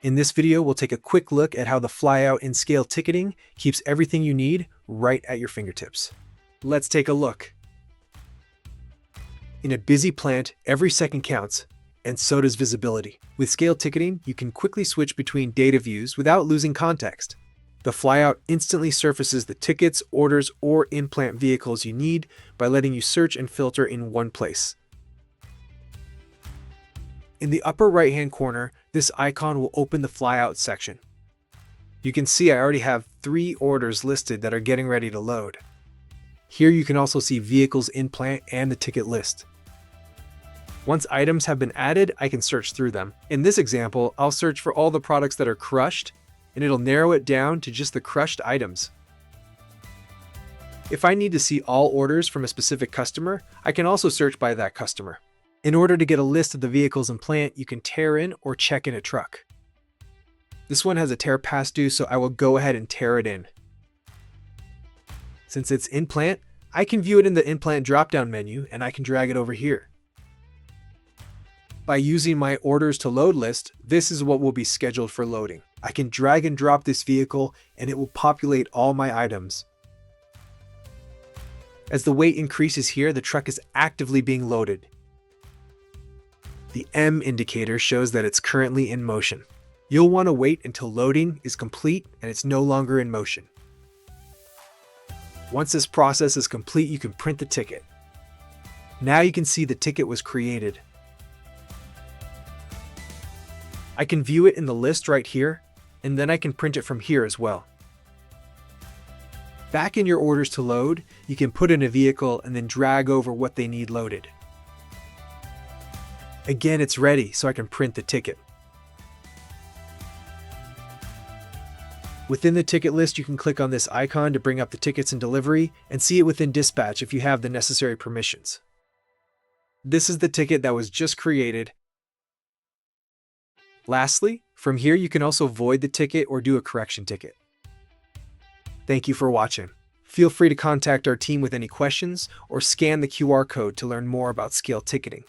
In this video, we'll take a quick look at how the flyout in scale ticketing keeps everything you need right at your fingertips. Let's take a look. In a busy plant, every second counts, and so does visibility. With scale ticketing, you can quickly switch between data views without losing context. The flyout instantly surfaces the tickets, orders, or in-plant vehicles you need by letting you search and filter in one place. In the upper right-hand corner, this icon will open the flyout section. You can see I already have 3 orders listed that are getting ready to load. Here you can also see vehicles in plant and the ticket list. Once items have been added, I can search through them. In this example, I'll search for all the products that are crushed, and it'll narrow it down to just the crushed items. If I need to see all orders from a specific customer, I can also search by that customer. In order to get a list of the vehicles in plant, you can tear in or check in a truck. This one has a tear past due, so I will go ahead and tear it in. Since it's in plant, I can view it in the in-plant drop-down menu, and I can drag it over here. By using my orders to load list, this is what will be scheduled for loading. I can drag and drop this vehicle, and it will populate all my items. As the weight increases here, the truck is actively being loaded. The M indicator shows that it's currently in motion. You'll want to wait until loading is complete and it's no longer in motion. Once this process is complete, you can print the ticket. Now you can see the ticket was created. I can view it in the list right here, and then I can print it from here as well. Back in your orders to load, you can put in a vehicle and then drag over what they need loaded. Again, it's ready, so I can print the ticket. Within the ticket list, you can click on this icon to bring up the tickets in delivery and see it within dispatch if you have the necessary permissions. This is the ticket that was just created. Lastly, from here you can also void the ticket or do a correction ticket. Thank you for watching. Feel free to contact our team with any questions or scan the QR code to learn more about scale ticketing.